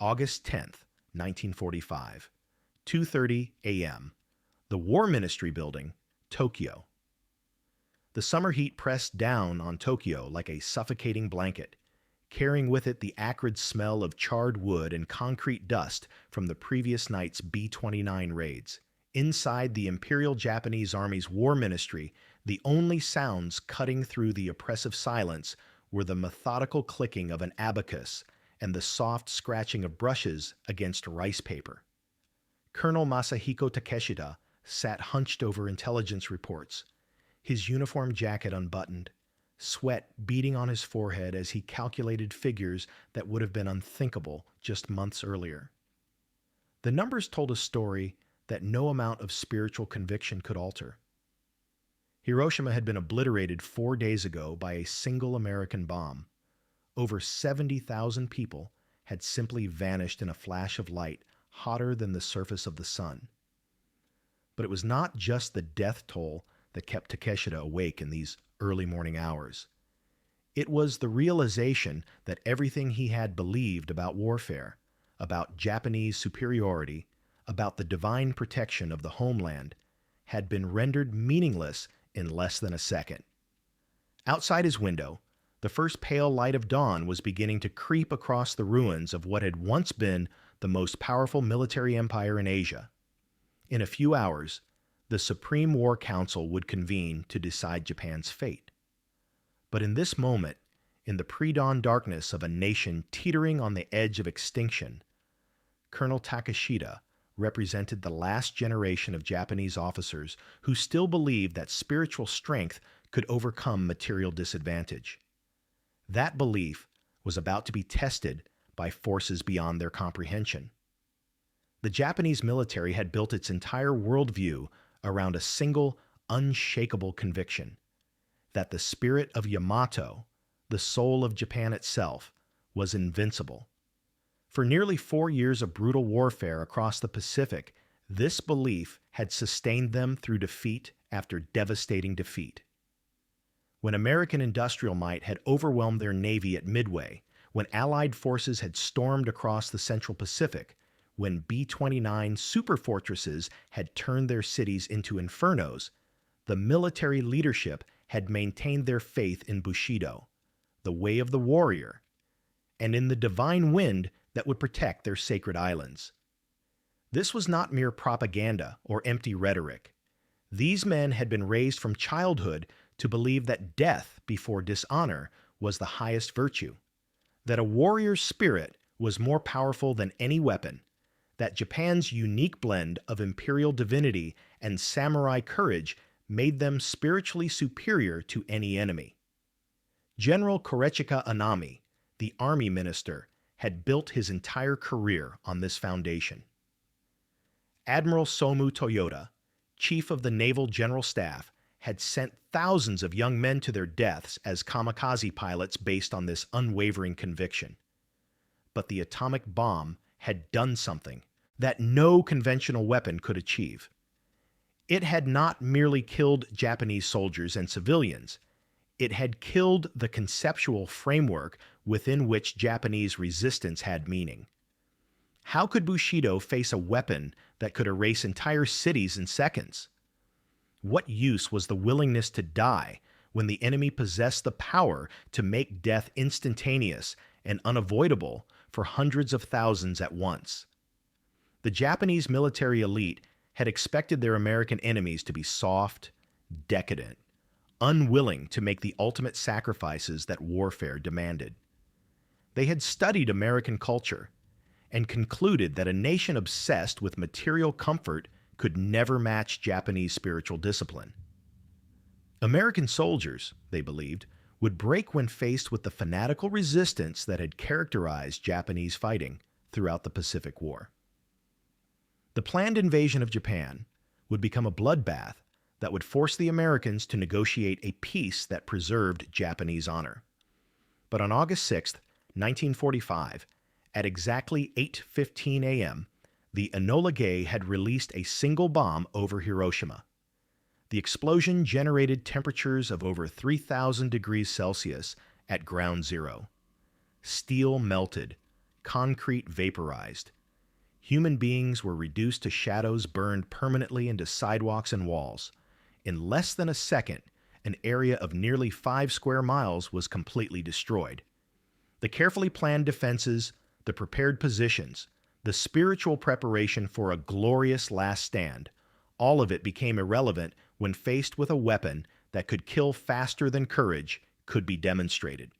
August 10th, 1945, 2:30 a.m. The War Ministry Building, Tokyo. The summer heat pressed down on Tokyo like a suffocating blanket, carrying with it the acrid smell of charred wood and concrete dust from the previous night's B-29 raids. Inside the Imperial Japanese Army's War Ministry, the only sounds cutting through the oppressive silence were the methodical clicking of an abacus and the soft scratching of brushes against rice paper. Colonel Masahiko Takeshita sat hunched over intelligence reports, his uniform jacket unbuttoned, sweat beading on his forehead as he calculated figures that would have been unthinkable just months earlier. The numbers told a story that no amount of spiritual conviction could alter. Hiroshima had been obliterated 4 days ago by a single American bomb. Over 70,000 people had simply vanished in a flash of light hotter than the surface of the sun. But it was not just the death toll that kept Takeshita awake in these early morning hours. It was the realization that everything he had believed about warfare, about Japanese superiority, about the divine protection of the homeland, had been rendered meaningless in less than a second. Outside his window, the first pale light of dawn was beginning to creep across the ruins of what had once been the most powerful military empire in Asia. In a few hours, the Supreme War Council would convene to decide Japan's fate. But in this moment, in the pre-dawn darkness of a nation teetering on the edge of extinction, Colonel Takeshita represented the last generation of Japanese officers who still believed that spiritual strength could overcome material disadvantage. That belief was about to be tested by forces beyond their comprehension. The Japanese military had built its entire worldview around a single, unshakable conviction that the spirit of Yamato, the soul of Japan itself, was invincible. For nearly 4 years of brutal warfare across the Pacific, this belief had sustained them through defeat after devastating defeat. When American industrial might had overwhelmed their navy at Midway, when Allied forces had stormed across the Central Pacific, when B-29 superfortresses had turned their cities into infernos, the military leadership had maintained their faith in Bushido, the way of the warrior, and in the divine wind that would protect their sacred islands. This was not mere propaganda or empty rhetoric. These men had been raised from childhood to believe that death before dishonor was the highest virtue, that a warrior's spirit was more powerful than any weapon, that Japan's unique blend of imperial divinity and samurai courage made them spiritually superior to any enemy. General Korechika Anami, the army minister, had built his entire career on this foundation. Admiral Somu Toyota, chief of the Naval General Staff, had sent thousands of young men to their deaths as kamikaze pilots based on this unwavering conviction. But the atomic bomb had done something that no conventional weapon could achieve. It had not merely killed Japanese soldiers and civilians. It had killed the conceptual framework within which Japanese resistance had meaning. How could Bushido face a weapon that could erase entire cities in seconds? What use was the willingness to die when the enemy possessed the power to make death instantaneous and unavoidable for hundreds of thousands at once? The Japanese military elite had expected their American enemies to be soft, decadent, unwilling to make the ultimate sacrifices that warfare demanded. They had studied American culture and concluded that a nation obsessed with material comfort could never match Japanese spiritual discipline. American soldiers, they believed, would break when faced with the fanatical resistance that had characterized Japanese fighting throughout the Pacific War. The planned invasion of Japan would become a bloodbath that would force the Americans to negotiate a peace that preserved Japanese honor. But on August 6, 1945, at exactly 8:15 a.m., the Enola Gay had released a single bomb over Hiroshima. The explosion generated temperatures of over 3,000 degrees Celsius at ground zero. Steel melted, concrete vaporized. Human beings were reduced to shadows burned permanently into sidewalks and walls. In less than a second, an area of nearly 5 square miles was completely destroyed. The carefully planned defenses, the prepared positions, the spiritual preparation for a glorious last stand, all of it became irrelevant when faced with a weapon that could kill faster than courage could be demonstrated.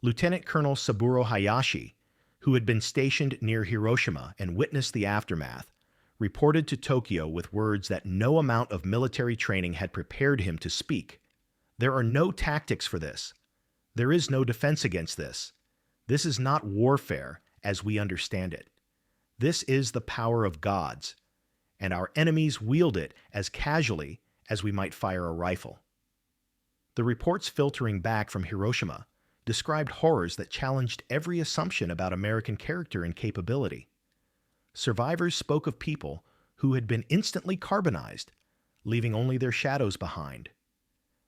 Lieutenant Colonel Saburo Hayashi, who had been stationed near Hiroshima and witnessed the aftermath, reported to Tokyo with words that no amount of military training had prepared him to speak. "There are no tactics for this. There is no defense against this. This is not warfare as we understand it. This is the power of gods, and our enemies wield it as casually as we might fire a rifle." The reports filtering back from Hiroshima described horrors that challenged every assumption about American character and capability. Survivors spoke of people who had been instantly carbonized, leaving only their shadows behind.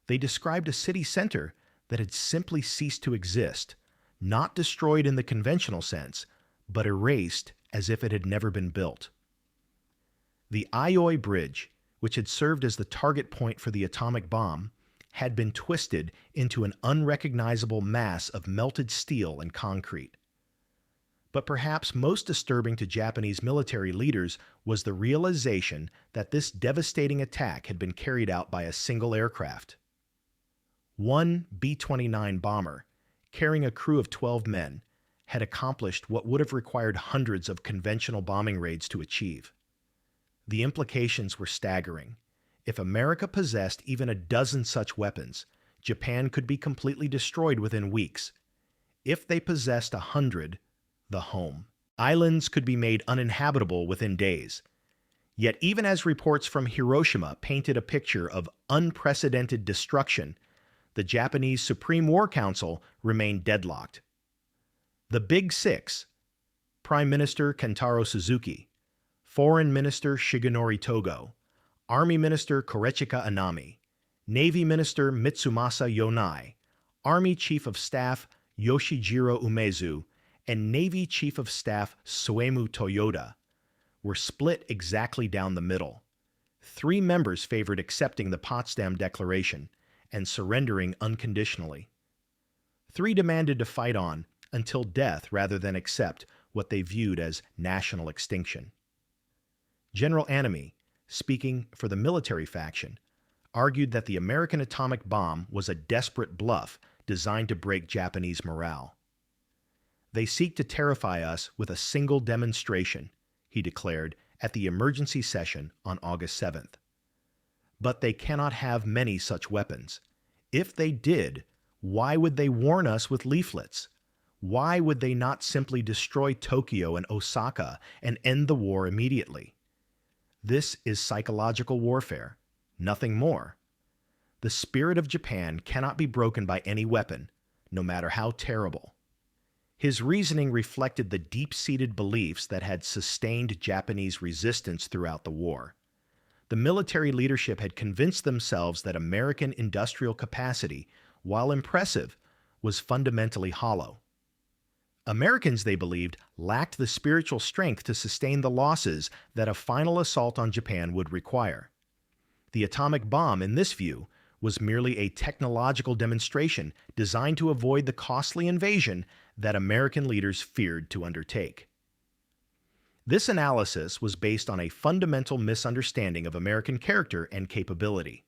They described a city center that had simply ceased to exist, not destroyed in the conventional sense, but erased as if it had never been built. The Aioi Bridge, which had served as the target point for the atomic bomb, had been twisted into an unrecognizable mass of melted steel and concrete. But perhaps most disturbing to Japanese military leaders was the realization that this devastating attack had been carried out by a single aircraft. One B-29 bomber, carrying a crew of 12 men, had accomplished what would have required hundreds of conventional bombing raids to achieve. The implications were staggering. If America possessed even a dozen such weapons, Japan could be completely destroyed within weeks. If they possessed 100, the home. Islands could be made uninhabitable within days. Yet even as reports from Hiroshima painted a picture of unprecedented destruction, the Japanese Supreme War Council remained deadlocked. The Big Six, Prime Minister Kentaro Suzuki, Foreign Minister Shigenori Togo, Army Minister Korechika Anami, Navy Minister Mitsumasa Yonai, Army Chief of Staff Yoshijiro Umezu, and Navy Chief of Staff Suemu Toyoda were split exactly down the middle. 3 members favored accepting the Potsdam Declaration and surrendering unconditionally. 3 demanded to fight on until death rather than accept what they viewed as national extinction. General Anami, speaking for the military faction, argued that the American atomic bomb was a desperate bluff designed to break Japanese morale. "They seek to terrify us with a single demonstration," he declared at the emergency session on August 7th. "But they cannot have many such weapons. If they did, why would they warn us with leaflets? Why would they not simply destroy Tokyo and Osaka and end the war immediately? This is psychological warfare, nothing more. The spirit of Japan cannot be broken by any weapon, no matter how terrible." His reasoning reflected the deep-seated beliefs that had sustained Japanese resistance throughout the war. The military leadership had convinced themselves that American industrial capacity, while impressive, was fundamentally hollow. Americans, they believed, lacked the spiritual strength to sustain the losses that a final assault on Japan would require. The atomic bomb, in this view, was merely a technological demonstration designed to avoid the costly invasion that American leaders feared to undertake. This analysis was based on a fundamental misunderstanding of American character and capability.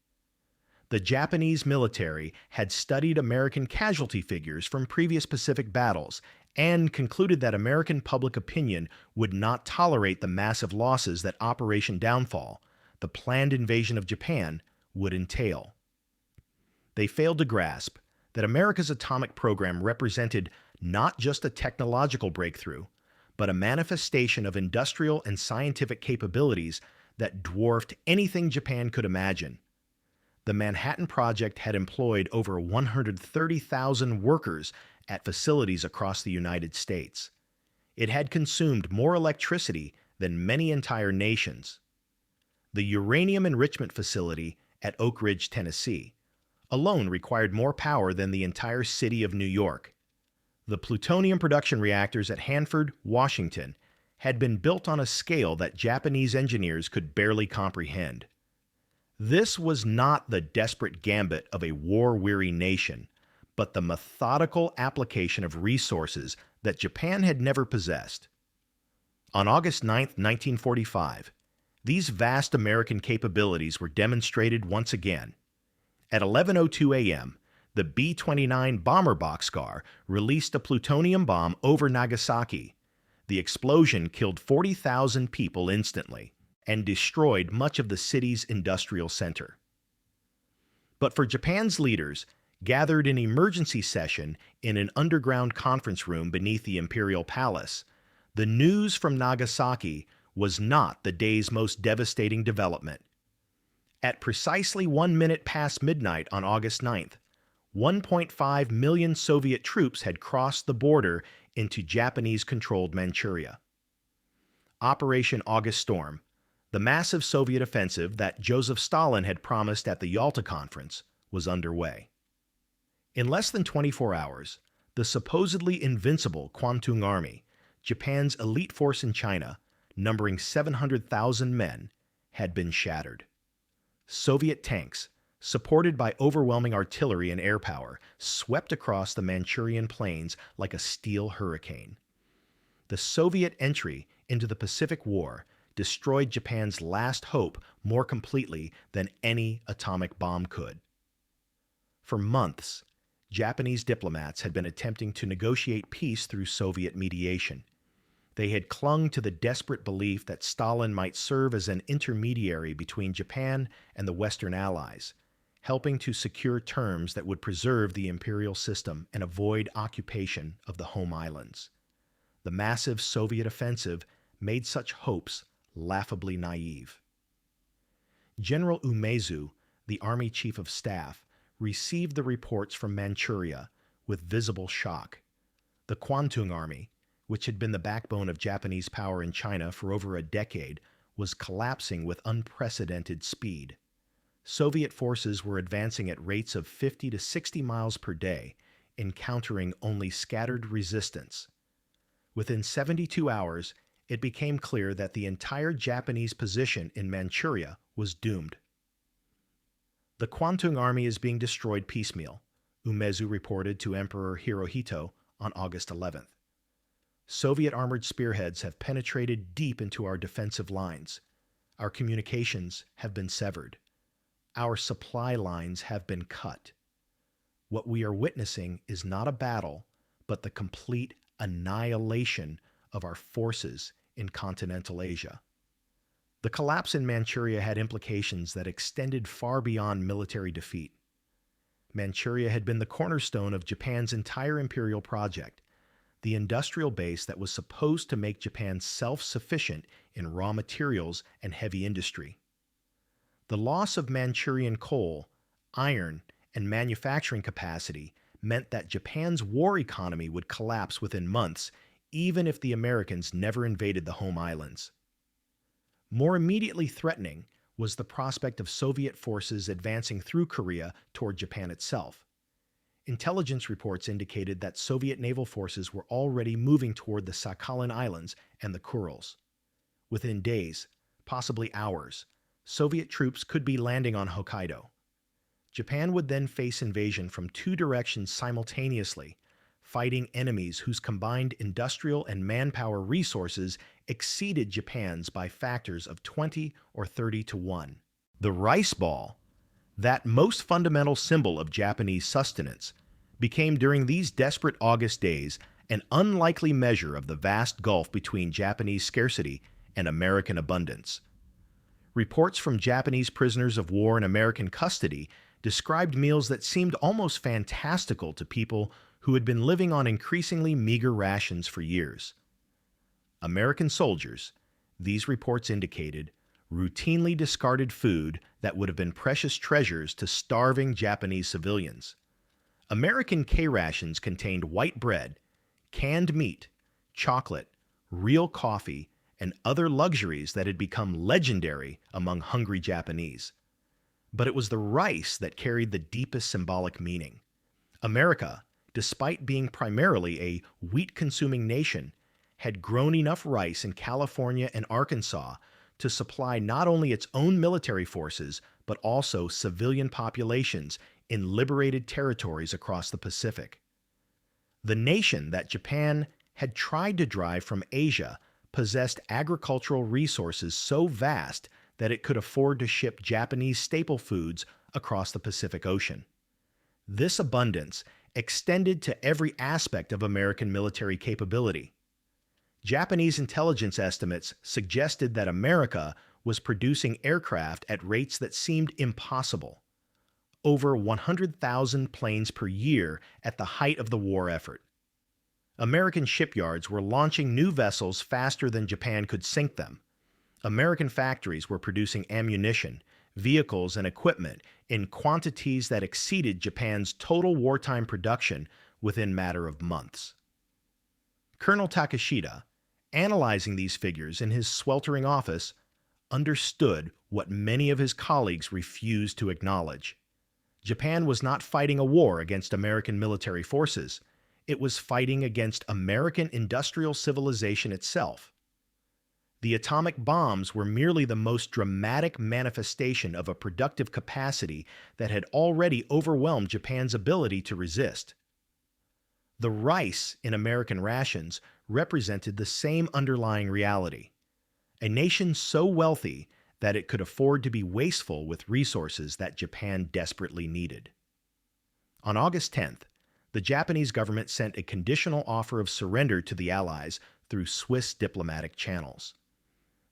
The Japanese military had studied American casualty figures from previous Pacific battles and concluded that American public opinion would not tolerate the massive losses that Operation Downfall, the planned invasion of Japan, would entail. They failed to grasp that America's atomic program represented not just a technological breakthrough, but a manifestation of industrial and scientific capabilities that dwarfed anything Japan could imagine. The Manhattan Project had employed over 130,000 workers at facilities across the United States. It had consumed more electricity than many entire nations. The uranium enrichment facility at Oak Ridge, Tennessee, alone required more power than the entire city of New York. The plutonium production reactors at Hanford, Washington, had been built on a scale that Japanese engineers could barely comprehend. This was not the desperate gambit of a war-weary nation, but the methodical application of resources that Japan had never possessed. On August 9, 1945, these vast American capabilities were demonstrated once again. At 11:02 a.m., the B-29 bomber boxcar released a plutonium bomb over Nagasaki. The explosion killed 40,000 people instantly and destroyed much of the city's industrial center. But for Japan's leaders, gathered in emergency session in an underground conference room beneath the Imperial Palace, the news from Nagasaki was not the day's most devastating development. At precisely 1 minute past midnight on August 9th, 1.5 million Soviet troops had crossed the border into Japanese-controlled Manchuria. Operation August Storm, the massive Soviet offensive that Joseph Stalin had promised at the Yalta Conference, was underway. In less than 24 hours, the supposedly invincible Kwantung Army, Japan's elite force in China, numbering 700,000 men, had been shattered. Soviet tanks, supported by overwhelming artillery and air power, swept across the Manchurian plains like a steel hurricane. The Soviet entry into the Pacific War destroyed Japan's last hope more completely than any atomic bomb could. For months, Japanese diplomats had been attempting to negotiate peace through Soviet mediation. They had clung to the desperate belief that Stalin might serve as an intermediary between Japan and the Western Allies, helping to secure terms that would preserve the imperial system and avoid occupation of the home islands. The massive Soviet offensive made such hopes laughably naive. General Umezu, the Army Chief of Staff, received the reports from Manchuria with visible shock. The Kwantung Army, which had been the backbone of Japanese power in China for over a decade, was collapsing with unprecedented speed. Soviet forces were advancing at rates of 50 to 60 miles per day, encountering only scattered resistance. Within 72 hours, it became clear that the entire Japanese position in Manchuria was doomed. The Kwantung Army is being destroyed piecemeal, Umezu reported to Emperor Hirohito on August 11th. Soviet armored spearheads have penetrated deep into our defensive lines. Our communications have been severed. Our supply lines have been cut. What we are witnessing is not a battle, but the complete annihilation of our forces in continental Asia. The collapse in Manchuria had implications that extended far beyond military defeat. Manchuria had been the cornerstone of Japan's entire imperial project, the industrial base that was supposed to make Japan self-sufficient in raw materials and heavy industry. The loss of Manchurian coal, iron, and manufacturing capacity meant that Japan's war economy would collapse within months, even if the Americans never invaded the home islands. More immediately threatening was the prospect of Soviet forces advancing through Korea toward Japan itself. Intelligence reports indicated that Soviet naval forces were already moving toward the Sakhalin Islands and the Kurils. Within days, possibly hours, Soviet troops could be landing on Hokkaido. Japan would then face invasion from two directions simultaneously, fighting enemies whose combined industrial and manpower resources exceeded Japan's by factors of 20 or 30 to 1. The rice ball, that most fundamental symbol of Japanese sustenance, became during these desperate August days an unlikely measure of the vast gulf between Japanese scarcity and American abundance. Reports from Japanese prisoners of war in American custody described meals that seemed almost fantastical to people who had been living on increasingly meager rations for years. American soldiers, these reports indicated, routinely discarded food that would have been precious treasures to starving Japanese civilians. American K-rations contained white bread, canned meat, chocolate, real coffee, and other luxuries that had become legendary among hungry Japanese. But it was the rice that carried the deepest symbolic meaning. America, despite being primarily a wheat-consuming nation, had grown enough rice in California and Arkansas to supply not only its own military forces, but also civilian populations in liberated territories across the Pacific. The nation that Japan had tried to drive from Asia possessed agricultural resources so vast that it could afford to ship Japanese staple foods across the Pacific Ocean. This abundance extended to every aspect of American military capability. Japanese intelligence estimates suggested that America was producing aircraft at rates that seemed impossible. Over 100,000 planes per year at the height of the war effort. American shipyards were launching new vessels faster than Japan could sink them. American factories were producing ammunition, vehicles, and equipment in quantities that exceeded Japan's total wartime production within a matter of months. Colonel Takeshita, analyzing these figures in his sweltering office, understood what many of his colleagues refused to acknowledge. Japan was not fighting a war against American military forces. It was fighting against American industrial civilization itself. The atomic bombs were merely the most dramatic manifestation of a productive capacity that had already overwhelmed Japan's ability to resist. The rice in American rations represented the same underlying reality. A nation so wealthy that it could afford to be wasteful with resources that Japan desperately needed. On August 10th, the Japanese government sent a conditional offer of surrender to the Allies through Swiss diplomatic channels.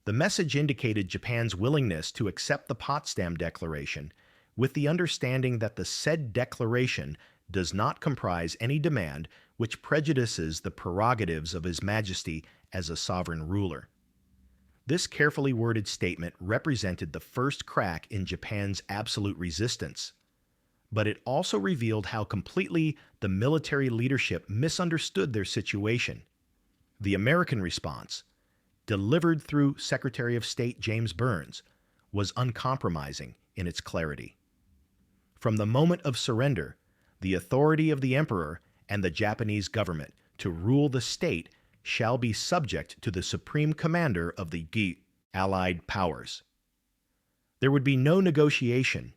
The message indicated Japan's willingness to accept the Potsdam Declaration, with the understanding that the said declaration does not comprise any demand which prejudices the prerogatives of His Majesty as a sovereign ruler. This carefully worded statement represented the first crack in Japan's absolute resistance, but it also revealed how completely the military leadership misunderstood their situation. The American response, delivered through Secretary of State James Burns, was uncompromising in its clarity. From the moment of surrender, the authority of the Emperor and the Japanese government to rule the state shall be subject to the supreme commander of the Allied powers. There would be no negotiation,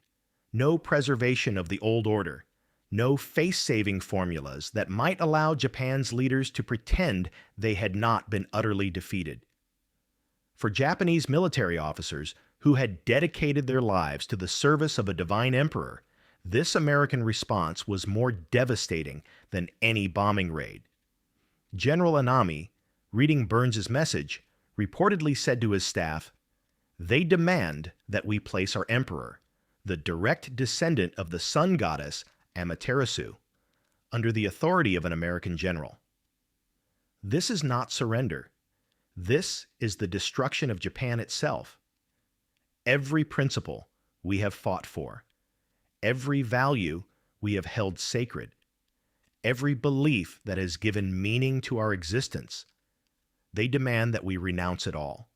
no preservation of the old order, no face-saving formulas that might allow Japan's leaders to pretend they had not been utterly defeated. For Japanese military officers who had dedicated their lives to the service of a divine emperor, this American response was more devastating than any bombing raid. General Anami, reading Burns's message, reportedly said to his staff, "They demand that we place our emperor, the direct descendant of the sun goddess Amaterasu, under the authority of an American general." This is not surrender. This is the destruction of Japan itself. Every principle we have fought for, every value we have held sacred, every belief that has given meaning to our existence, they demand that we renounce it all.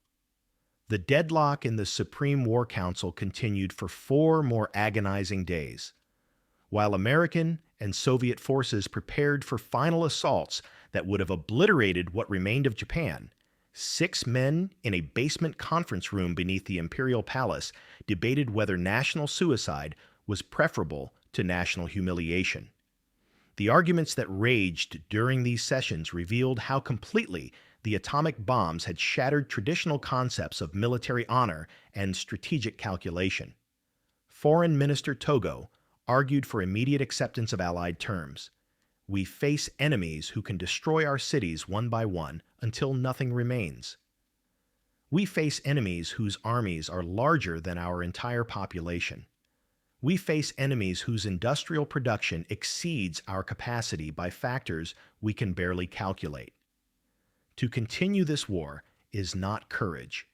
The deadlock in the Supreme War Council continued for 4 more agonizing days. While American and Soviet forces prepared for final assaults that would have obliterated what remained of Japan, 6 men in a basement conference room beneath the Imperial Palace debated whether national suicide was preferable to national humiliation. The arguments that raged during these sessions revealed how completely the atomic bombs had shattered traditional concepts of military honor and strategic calculation. Foreign Minister Togo argued for immediate acceptance of Allied terms. We face enemies who can destroy our cities one by one until nothing remains. We face enemies whose armies are larger than our entire population. We face enemies whose industrial production exceeds our capacity by factors we can barely calculate. To continue this war is not courage.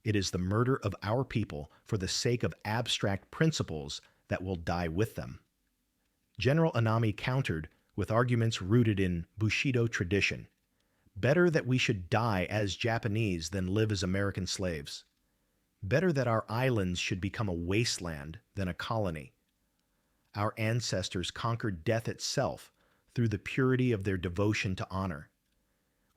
It is the murder of our people for the sake of abstract principles that will die with them. General Anami countered with arguments rooted in Bushido tradition. Better that we should die as Japanese than live as American slaves. Better that our islands should become a wasteland than a colony. Our ancestors conquered death itself through the purity of their devotion to honor.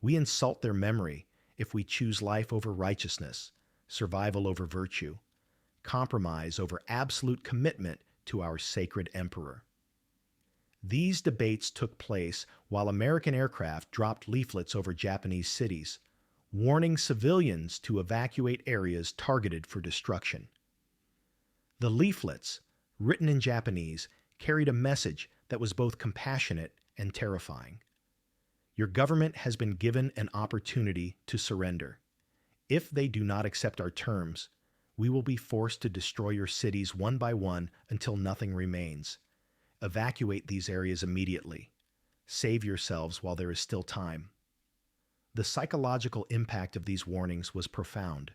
We insult their memory if we choose life over righteousness, survival over virtue, compromise over absolute commitment to our sacred emperor. These debates took place while American aircraft dropped leaflets over Japanese cities, warning civilians to evacuate areas targeted for destruction. The leaflets, written in Japanese, carried a message that was both compassionate and terrifying. Your government has been given an opportunity to surrender. If they do not accept our terms, we will be forced to destroy your cities one by one until nothing remains. Evacuate these areas immediately. Save yourselves while there is still time. The psychological impact of these warnings was profound.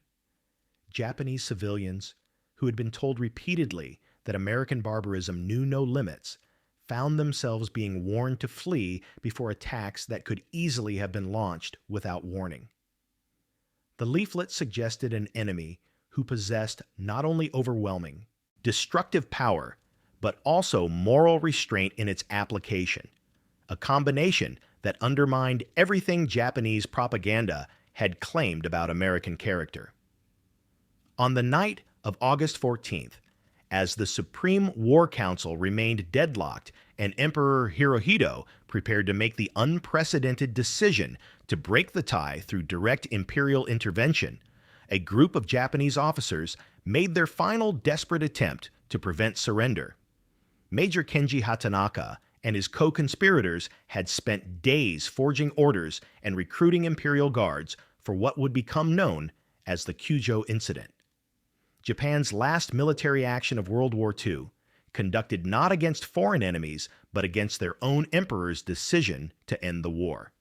Japanese civilians, who had been told repeatedly that American barbarism knew no limits, found themselves being warned to flee before attacks that could easily have been launched without warning. The leaflet suggested an enemy who possessed not only overwhelming, destructive power, but also moral restraint in its application, a combination that undermined everything Japanese propaganda had claimed about American character. On the night of August 14th, as the Supreme War Council remained deadlocked and Emperor Hirohito prepared to make the unprecedented decision to break the tie through direct imperial intervention, a group of Japanese officers made their final desperate attempt to prevent surrender. Major Kenji Hatanaka and his co-conspirators had spent days forging orders and recruiting imperial guards for what would become known as the Kyujo incident. Japan's last military action of World War II, conducted not against foreign enemies, but against their own emperor's decision to end the war.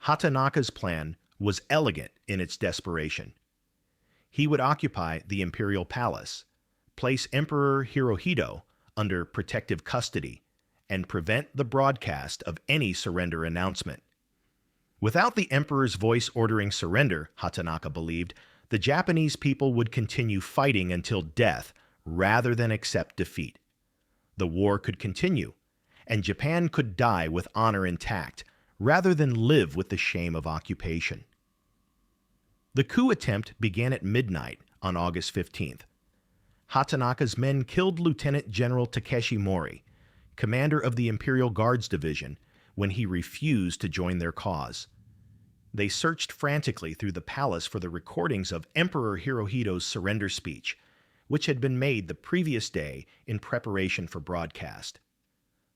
Hatanaka's plan was elegant in its desperation. He would occupy the imperial palace, place Emperor Hirohito under protective custody, and prevent the broadcast of any surrender announcement. Without the emperor's voice ordering surrender, Hatanaka believed, the Japanese people would continue fighting until death rather than accept defeat. The war could continue, and Japan could die with honor intact rather than live with the shame of occupation. The coup attempt began at midnight on August 15th. Hatanaka's men killed Lieutenant General Takeshi Mori, commander of the Imperial Guards Division, when he refused to join their cause. They searched frantically through the palace for the recordings of Emperor Hirohito's surrender speech, which had been made the previous day in preparation for broadcast.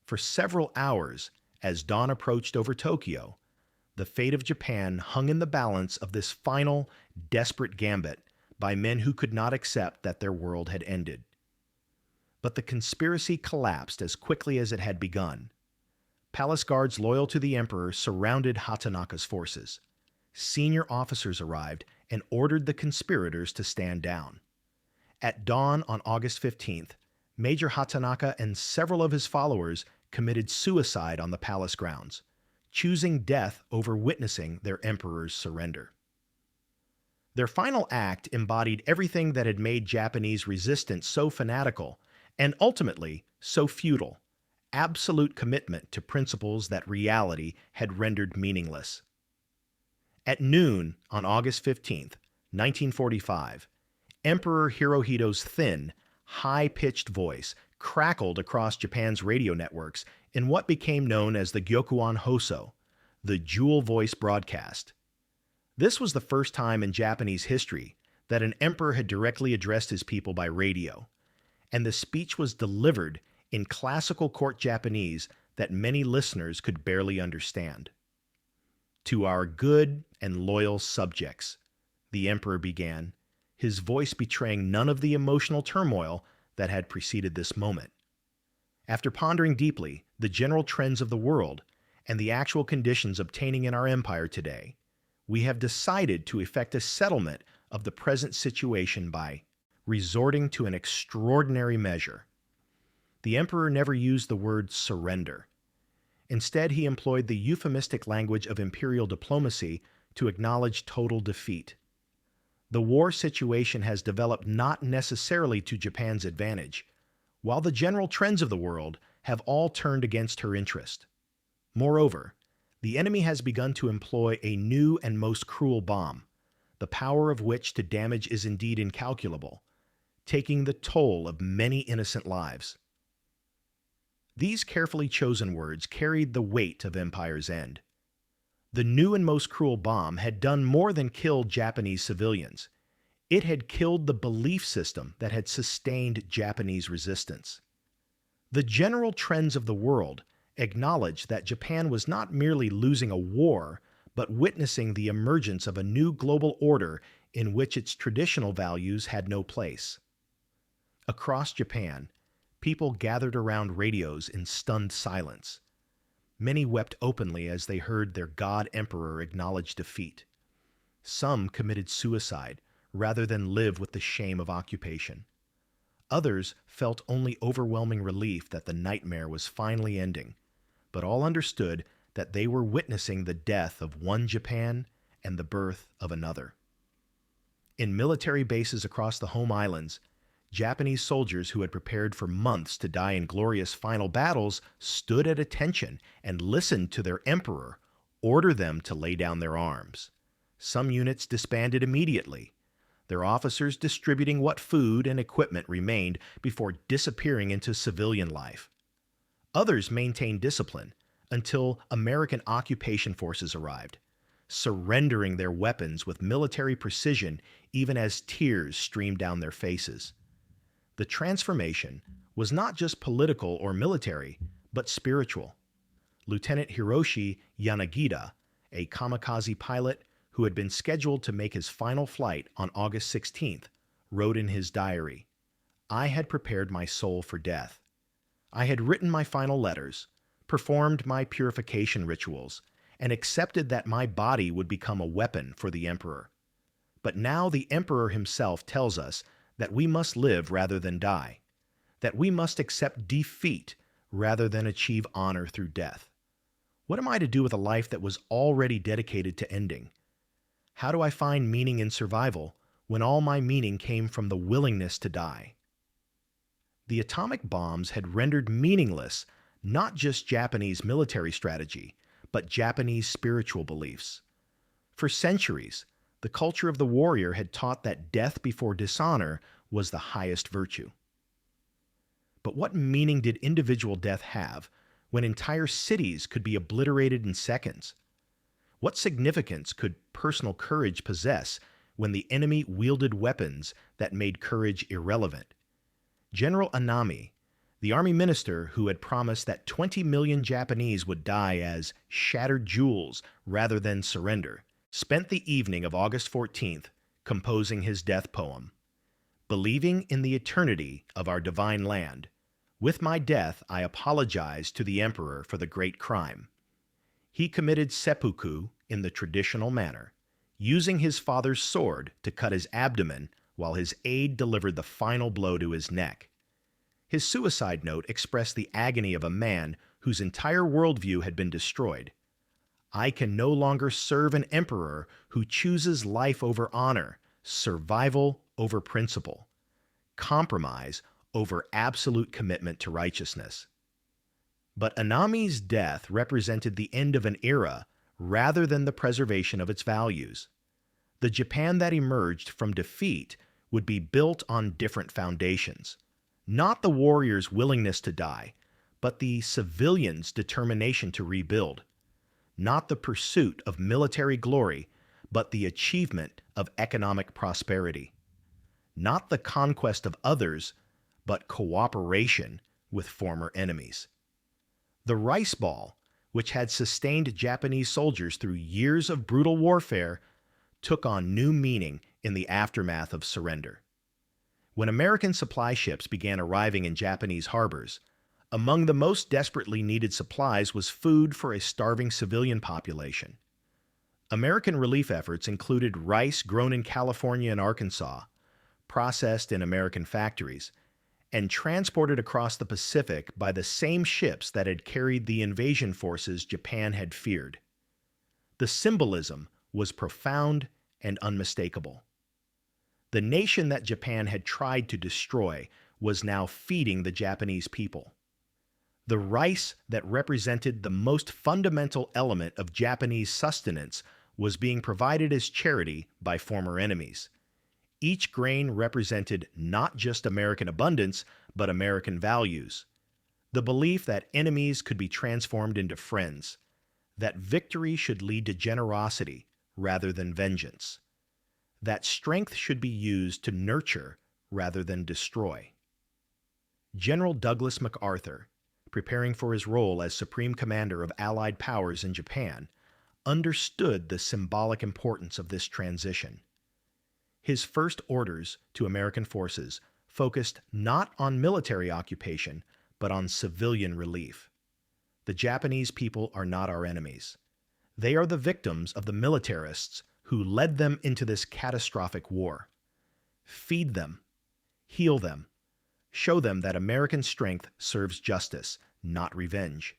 For several hours, as dawn approached over Tokyo, the fate of Japan hung in the balance of this final, desperate gambit by men who could not accept that their world had ended. But the conspiracy collapsed as quickly as it had begun. Palace guards loyal to the emperor surrounded Hatanaka's forces. Senior officers arrived and ordered the conspirators to stand down. At dawn on August 15th, Major Hatanaka and several of his followers committed suicide on the palace grounds, choosing death over witnessing their emperor's surrender. Their final act embodied everything that had made Japanese resistance so fanatical and ultimately so futile: absolute commitment to principles that reality had rendered meaningless. At noon on August 15th, 1945, Emperor Hirohito's thin, high-pitched voice crackled across Japan's radio networks in what became known as the Gyokuan Hoso, the jewel voice broadcast. This was the first time in Japanese history that an emperor had directly addressed his people by radio, and the speech was delivered in classical court Japanese that many listeners could barely understand. "To our good and loyal subjects," the emperor began, his voice betraying none of the emotional turmoil that had preceded this moment. After pondering deeply the general trends of the world and the actual conditions obtaining in our empire today, we have decided to effect a settlement of the present situation by resorting to an extraordinary measure. The emperor never used the word surrender. Instead, he employed the euphemistic language of imperial diplomacy to acknowledge total defeat. The war situation has developed not necessarily to Japan's advantage, while the general trends of the world have all turned against her interest. Moreover, the enemy has begun to employ a new and most cruel bomb, the power of which to damage is indeed incalculable, taking the toll of many innocent lives. These carefully chosen words carried the weight of Empire's end. The new and most cruel bomb had done more than kill Japanese civilians. It had killed the belief system that had sustained Japanese resistance. The general trends of the world acknowledged that Japan was not merely losing a war, but witnessing the emergence of a new global order in which its traditional values had no place. Across Japan, people gathered around radios in stunned silence. Many wept openly as they heard their god emperor acknowledge defeat. Some committed suicide rather than live with the shame of occupation. Others felt only overwhelming relief that the nightmare was finally ending, but all understood that they were witnessing the death of one Japan and the birth of another. In military bases across the home islands, Japanese soldiers who had prepared for months to die in glorious final battles stood at attention and listened to their emperor order them to lay down their arms. Some units disbanded immediately, their officers distributing what food and equipment remained before disappearing into civilian life. Others maintained discipline until American occupation forces arrived, surrendering their weapons with military precision even as tears streamed down their faces. The transformation was not just political or military, but spiritual. Lieutenant Hiroshi Yanagida, a kamikaze pilot who had been scheduled to make his final flight on August 16th, wrote in his diary, "I had prepared my soul for death. I had written my final letters, performed my purification rituals, and accepted that my body would become a weapon for the emperor. But now the emperor himself tells us that we must live rather than die, that we must accept defeat rather than achieve honor through death. What am I to do with a life that was already dedicated to ending? How do I find meaning in survival when all my meaning came from the willingness to die?" The atomic bombs had rendered meaningless not just Japanese military strategy, but Japanese spiritual beliefs. For centuries, the culture of the warrior had taught that death before dishonor was the highest virtue. But what meaning did individual death have when entire cities could be obliterated in seconds? What significance could personal courage possess when the enemy wielded weapons that made courage irrelevant? General Anami, the army minister who had promised that 20 million Japanese would die as shattered jewels rather than surrender, spent the evening of August 14th composing his death poem. "Believing in the eternity of our divine land, with my death I apologize to the emperor for the great crime. He committed seppuku in the traditional manner, using his father's sword to cut his abdomen while his aide delivered the final blow to his neck." His suicide note expressed the agony of a man whose entire worldview had been destroyed. "I can no longer serve an emperor who chooses life over honor, survival over principle, compromise over absolute commitment to righteousness." But Anami's death represented the end of an era rather than the preservation of its values. The Japan that emerged from defeat would be built on different foundations. Not the warrior's willingness to die, but the civilian's determination to rebuild. Not the pursuit of military glory, but the achievement of economic prosperity. Not the conquest of others, but cooperation with former enemies. The rice ball, which had sustained Japanese soldiers through years of brutal warfare, took on new meaning in the aftermath of surrender. When American supply ships began arriving in Japanese harbors, among the most desperately needed supplies was food for a starving civilian population. American relief efforts included rice grown in California and Arkansas, processed in American factories, and transported across the Pacific by the same ships that had carried the invasion forces Japan had feared. The symbolism was profound and unmistakable. The nation that Japan had tried to destroy was now feeding the Japanese people. The rice that represented the most fundamental element of Japanese sustenance was being provided as charity by former enemies. Each grain represented not just American abundance, but American values. The belief that enemies could be transformed into friends, that victory should lead to generosity rather than vengeance, that strength should be used to nurture rather than destroy. General Douglas MacArthur, preparing for his role as Supreme Commander of Allied powers in Japan, understood the symbolic importance of this transition. His first orders to American forces focused not on military occupation, but on civilian relief. The Japanese people are not our enemies. They are the victims of the militarists who led them into this catastrophic war. Feed them, heal them, show them that American strength serves justice, not revenge.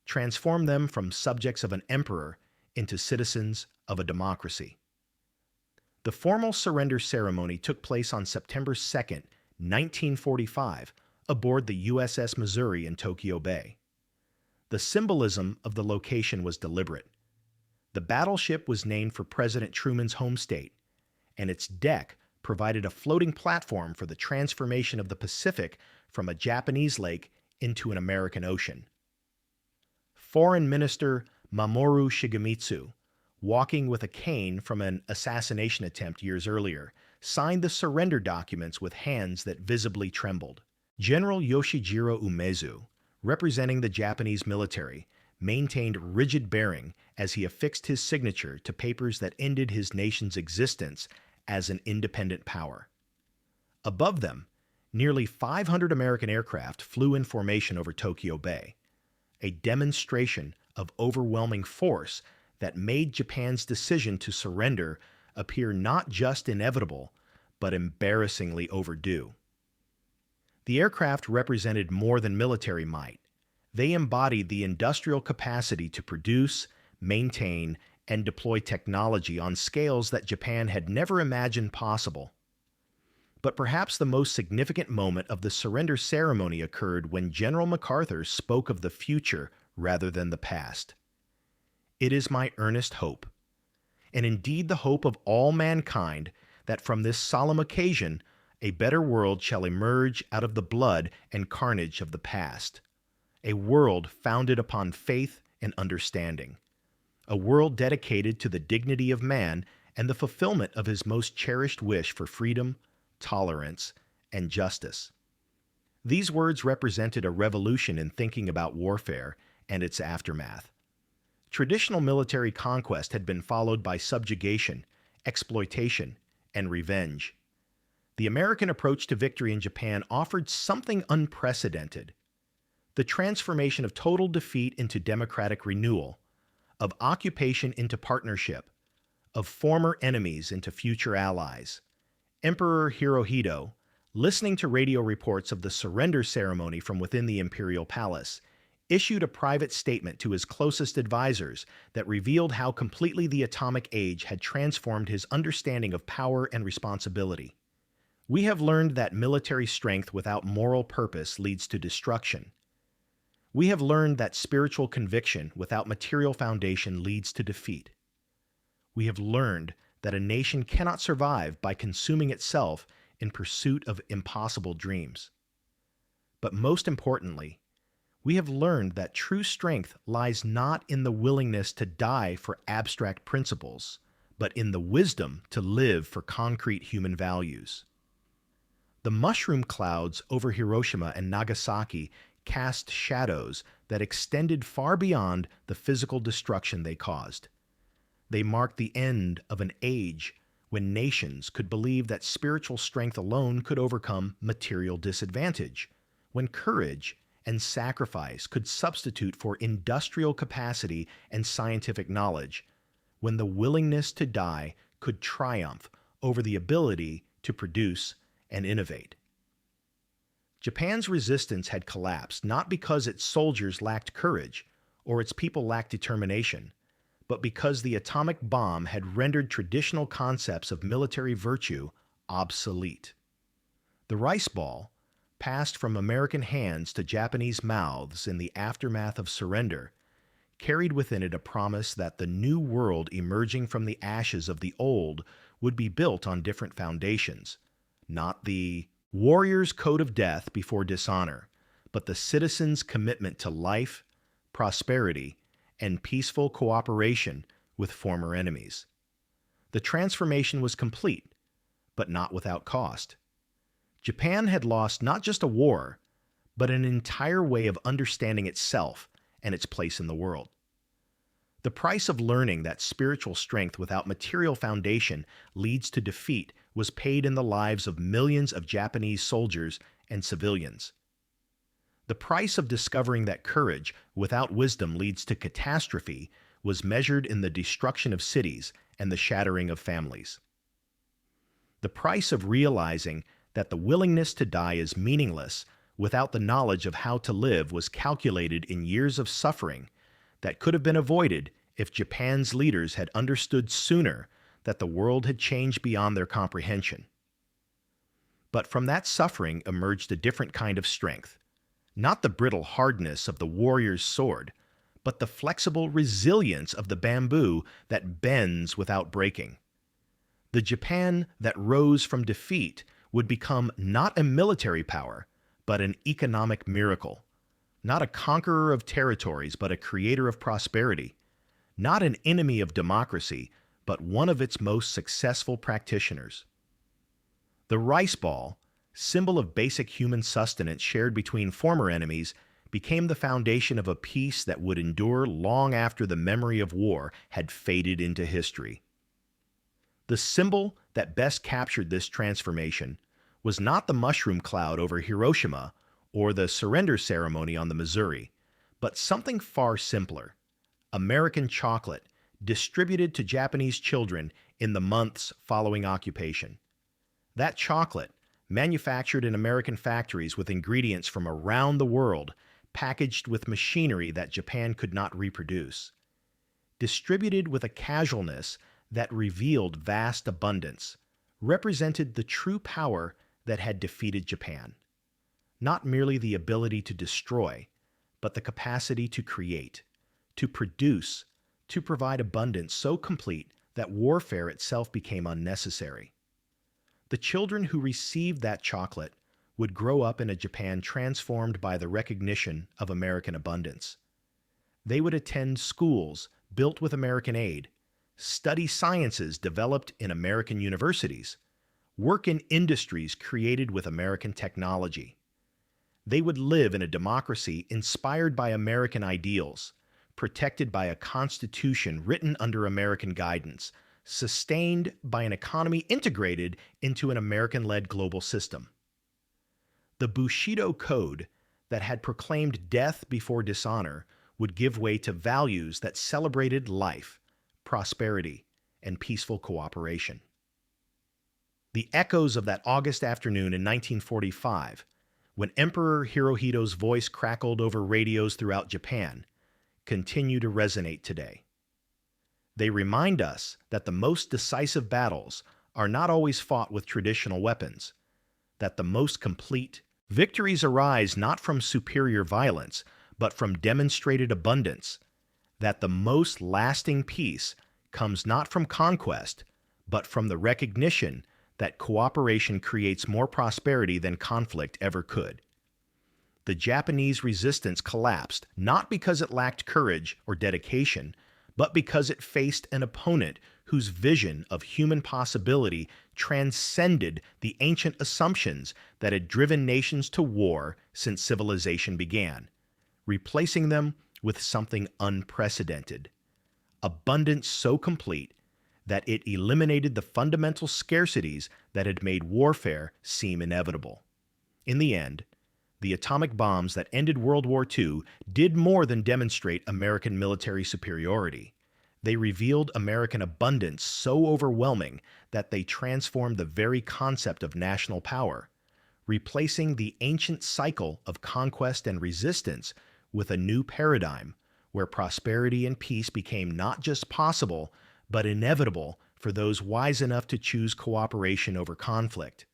Transform them from subjects of an emperor into citizens of a democracy. The formal surrender ceremony took place on September 2nd, 1945, aboard the USS Missouri in Tokyo Bay. The symbolism of the location was deliberate. The battleship was named for President Truman's home state, and its deck provided a floating platform for the transformation of the Pacific from a Japanese lake into an American ocean. Foreign Minister Mamoru Shigemitsu, walking with a cane from an assassination attempt years earlier, signed the surrender documents with hands that visibly trembled. General Yoshijiro Umezu, representing the Japanese military, maintained rigid bearing as he affixed his signature to papers that ended his nation's existence as an independent power. Above them, nearly 500 American aircraft flew in formation over Tokyo Bay, a demonstration of overwhelming force that made Japan's decision to surrender appear not just inevitable, but embarrassingly overdue. The aircraft represented more than military might. They embodied the industrial capacity to produce, maintain, and deploy technology on scales that Japan had never imagined possible. But perhaps the most significant moment of the surrender ceremony occurred when General MacArthur spoke of the future rather than the past. It is my earnest hope, and indeed the hope of all mankind, that from this solemn occasion a better world shall emerge out of the blood and carnage of the past, a world founded upon faith and understanding, a world dedicated to the dignity of man and the fulfillment of his most cherished wish for freedom, tolerance, and justice. These words represented a revolution in thinking about warfare and its aftermath. Traditional military conquest had been followed by subjugation, exploitation, and revenge. The American approach to victory in Japan offered something unprecedented: the transformation of total defeat into democratic renewal, of occupation into partnership, of former enemies into future allies. Emperor Hirohito, listening to radio reports of the surrender ceremony from within the imperial palace, issued a private statement to his closest advisors that revealed how completely the atomic age had transformed his understanding of power and responsibility. We have learned that military strength without moral purpose leads to destruction. We have learned that spiritual conviction without material foundation leads to defeat. We have learned that a nation cannot survive by consuming itself in pursuit of impossible dreams. But most importantly, we have learned that true strength lies not in the willingness to die for abstract principles, but in the wisdom to live for concrete human values. The mushroom clouds over Hiroshima and Nagasaki cast shadows that extended far beyond the physical destruction they caused. They marked the end of an age when nations could believe that spiritual strength alone could overcome material disadvantage, when courage and sacrifice could substitute for industrial capacity and scientific knowledge, when the willingness to die could triumph over the ability to produce and innovate. Japan's resistance had collapsed not because its soldiers lacked courage or its people lacked determination, but because the atomic bomb had rendered traditional concepts of military virtue obsolete. The rice ball, passed from American hands to Japanese mouths in the aftermath of surrender, carried within it a promise that the new world emerging from the ashes of the old would be built on different foundations, not the warrior's code of death before dishonor, but the citizen's commitment to life, prosperity, and peaceful cooperation with former enemies. The transformation was complete, but not without cost. Japan had lost not just a war, but an entire way of understanding itself and its place in the world. The price of learning that spiritual strength without material foundation leads to defeat was paid in the lives of millions of Japanese soldiers and civilians. The price of discovering that courage without wisdom leads to catastrophe was measured in the destruction of cities and the shattering of families. The price of realizing that the willingness to die is meaningless without the knowledge of how to live was calculated in years of suffering that could have been avoided if Japan's leaders had understood sooner that the world had changed beyond their comprehension. But from that suffering emerged a different kind of strength, not the brittle hardness of the warrior's sword, but the flexible resilience of the bamboo that bends without breaking. The Japan that rose from defeat would become not a military power, but an economic miracle. Not a conqueror of territories, but a creator of prosperity. Not an enemy of democracy, but one of its most successful practitioners. The rice ball, symbol of basic human sustenance shared between former enemies, became the foundation of a peace that would endure long after the memory of war had faded into history. The symbol that best captured this transformation was not the mushroom cloud over Hiroshima or the surrender ceremony on the Missouri, but something far simpler: American chocolate distributed to Japanese children in the months following occupation. That chocolate, manufactured in American factories with ingredients from around the world, packaged with machinery that Japan could not reproduce, distributed with a casualness that revealed vast abundance, represented the true power that had defeated Japan. Not merely the ability to destroy, but the capacity to create, to produce, to provide abundance so complete that warfare itself became unnecessary. The children who received that chocolate would grow up in a Japan transformed by the recognition of American abundance. They would attend schools built with American aid, study sciences developed in American universities, work in industries created with American technology. They would live in a democracy inspired by American ideals, protected by a constitution written under American guidance, sustained by an economy integrated into an American-led global system. The Bushido Code that had proclaimed death before dishonor would give way to values that celebrated life, prosperity, and peaceful cooperation. The echoes of that August afternoon in 1945, when Emperor Hirohito's voice crackled over radios throughout Japan, continue to resonate today. They remind us that the most decisive battles are not always fought with traditional weapons, that the most complete victories arise not from superior violence, but from demonstrated abundance, that the most lasting peace comes not from conquest, but from the recognition that cooperation creates more prosperity than conflict ever could. The Japanese resistance collapsed not because it lacked courage or dedication, but because it faced an opponent whose vision of human possibility transcended the ancient assumptions that had driven nations to war since civilization began, replacing them with something unprecedented. Abundance so complete that it eliminated the fundamental scarcities that had made warfare seem inevitable. In the end, the atomic bombs that ended World War II did more than demonstrate American military superiority. They revealed American abundance so overwhelming that they transformed the very concept of national power, replacing the ancient cycle of conquest and resistance with a new paradigm where prosperity and peace became not just possible, but inevitable for those wise enough to choose cooperation over conflict.